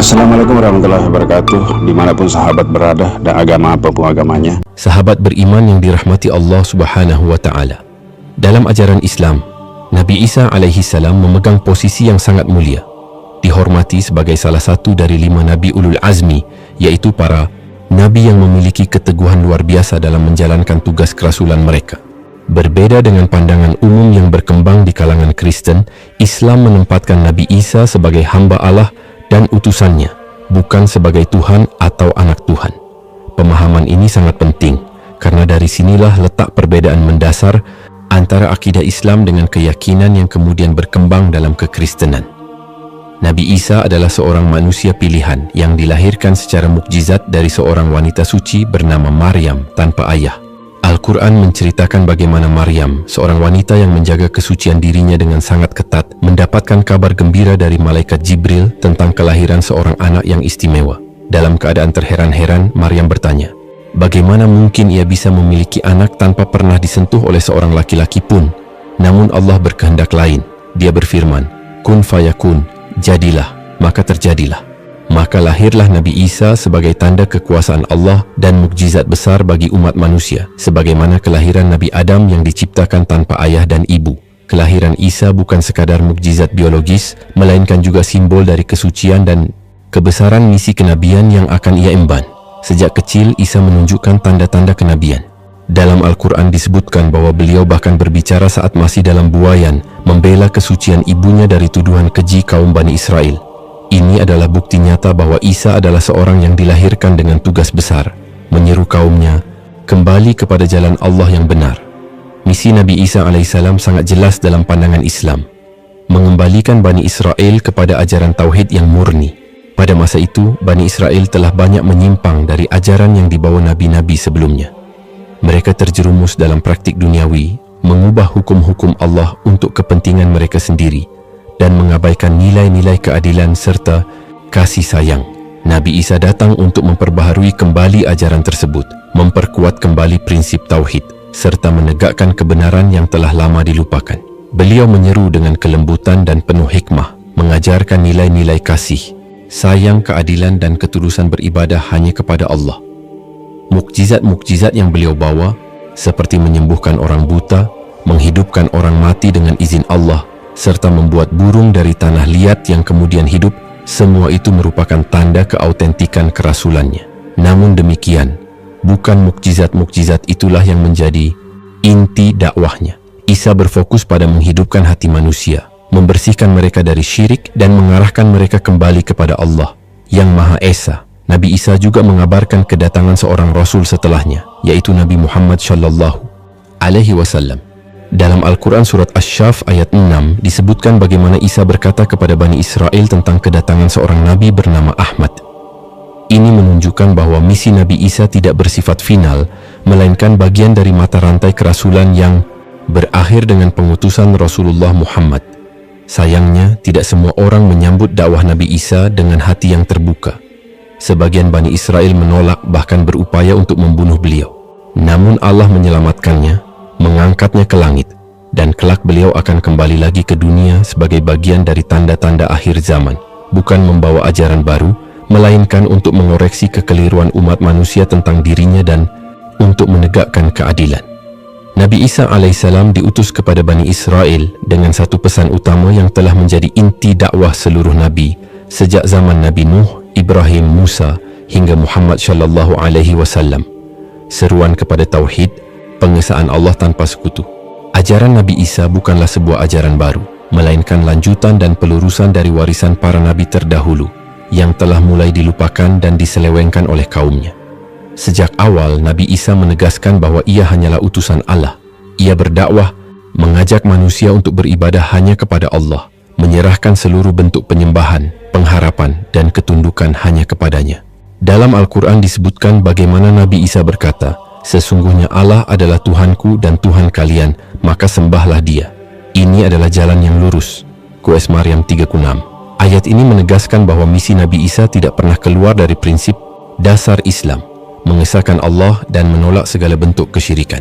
Assalamualaikum warahmatullahi wabarakatuh. Dimanapun sahabat berada dan agama apapun agamanya, sahabat beriman yang dirahmati Allah Subhanahu wa Ta'ala. Dalam ajaran Islam, Nabi Isa alaihi salam memegang posisi yang sangat mulia, dihormati sebagai salah satu dari 5 nabi ulul azmi, yaitu para nabi yang memiliki keteguhan luar biasa dalam menjalankan tugas kerasulan mereka. Berbeda dengan pandangan umum yang berkembang di kalangan Kristen, Islam menempatkan Nabi Isa sebagai hamba Allah dan utusannya, bukan sebagai Tuhan atau anak Tuhan. Pemahaman ini sangat penting, karena dari sinilah letak perbedaan mendasar antara akidah Islam dengan keyakinan yang kemudian berkembang dalam kekristenan. Nabi Isa adalah seorang manusia pilihan yang dilahirkan secara mukjizat dari seorang wanita suci bernama Maryam tanpa ayah. Al-Quran menceritakan bagaimana Maryam, seorang wanita yang menjaga kesucian dirinya dengan sangat ketat, mendapatkan kabar gembira dari malaikat Jibril tentang kelahiran seorang anak yang istimewa. Dalam keadaan terheran-heran, Maryam bertanya, bagaimana mungkin ia bisa memiliki anak tanpa pernah disentuh oleh seorang laki-laki pun? Namun Allah berkehendak lain. Dia berfirman, kun fayakun, jadilah, maka terjadilah. Maka lahirlah Nabi Isa sebagai tanda kekuasaan Allah dan mukjizat besar bagi umat manusia, sebagaimana kelahiran Nabi Adam yang diciptakan tanpa ayah dan ibu. Kelahiran Isa bukan sekadar mukjizat biologis, melainkan juga simbol dari kesucian dan kebesaran misi kenabian yang akan ia emban. Sejak kecil, Isa menunjukkan tanda-tanda kenabian. Dalam Al-Quran disebutkan bahwa beliau bahkan berbicara saat masih dalam buayan, membela kesucian ibunya dari tuduhan keji kaum Bani Israel. Ini adalah bukti nyata bahwa Isa adalah seorang yang dilahirkan dengan tugas besar, menyeru kaumnya kembali kepada jalan Allah yang benar. Misi Nabi Isa alaihissalam sangat jelas dalam pandangan Islam, mengembalikan Bani Israel kepada ajaran tauhid yang murni. Pada masa itu, Bani Israel telah banyak menyimpang dari ajaran yang dibawa nabi-nabi sebelumnya. Mereka terjerumus dalam praktik duniawi, mengubah hukum-hukum Allah untuk kepentingan mereka sendiri, dan mengabaikan nilai-nilai keadilan serta kasih sayang. Nabi Isa datang untuk memperbaharui kembali ajaran tersebut, memperkuat kembali prinsip tauhid, serta menegakkan kebenaran yang telah lama dilupakan. Beliau menyeru dengan kelembutan dan penuh hikmah, mengajarkan nilai-nilai kasih, sayang, keadilan, dan ketulusan beribadah hanya kepada Allah. Mukjizat-mukjizat yang beliau bawa, seperti menyembuhkan orang buta, menghidupkan orang mati dengan izin Allah, serta membuat burung dari tanah liat yang kemudian hidup, semua itu merupakan tanda keautentikan kerasulannya. Namun demikian, bukan mukjizat-mukjizat itulah yang menjadi inti dakwahnya. Isa berfokus pada menghidupkan hati manusia, membersihkan mereka dari syirik, dan mengarahkan mereka kembali kepada Allah yang Maha Esa. Nabi Isa juga mengabarkan kedatangan seorang Rasul setelahnya, yaitu Nabi Muhammad Shallallahu Alaihi Wasallam. Dalam Al-Quran surat Asy-Syaff ayat 6 disebutkan bagaimana Isa berkata kepada Bani Israel tentang kedatangan seorang Nabi bernama Ahmad. Ini menunjukkan bahwa misi Nabi Isa tidak bersifat final, melainkan bagian dari mata rantai kerasulan yang berakhir dengan pengutusan Rasulullah Muhammad. Sayangnya, tidak semua orang menyambut dakwah Nabi Isa dengan hati yang terbuka. Sebagian Bani Israel menolak, bahkan berupaya untuk membunuh beliau. Namun Allah menyelamatkannya, mengangkatnya ke langit, dan kelak beliau akan kembali lagi ke dunia sebagai bagian dari tanda-tanda akhir zaman, bukan membawa ajaran baru, melainkan untuk mengoreksi kekeliruan umat manusia tentang dirinya dan untuk menegakkan keadilan. Nabi Isa alaihissalam diutus kepada Bani Israel dengan satu pesan utama yang telah menjadi inti dakwah seluruh nabi sejak zaman Nabi Nuh, Ibrahim, Musa, hingga Muhammad Shallallahu Alaihi Wasallam. Seruan kepada tauhid, pengesaan Allah tanpa sekutu. Ajaran Nabi Isa bukanlah sebuah ajaran baru, melainkan lanjutan dan pelurusan dari warisan para nabi terdahulu yang telah mulai dilupakan dan diselewengkan oleh kaumnya. Sejak awal, Nabi Isa menegaskan bahwa ia hanyalah utusan Allah. Ia berdakwah, mengajak manusia untuk beribadah hanya kepada Allah, menyerahkan seluruh bentuk penyembahan, pengharapan, dan ketundukan hanya kepadanya. Dalam Al-Quran disebutkan bagaimana Nabi Isa berkata, sesungguhnya Allah adalah Tuhanku dan Tuhan kalian, maka sembahlah Dia. Ini adalah jalan yang lurus. QS Maryam 36. Ayat ini menegaskan bahwa misi Nabi Isa tidak pernah keluar dari prinsip dasar Islam, mengesahkan Allah dan menolak segala bentuk kesyirikan.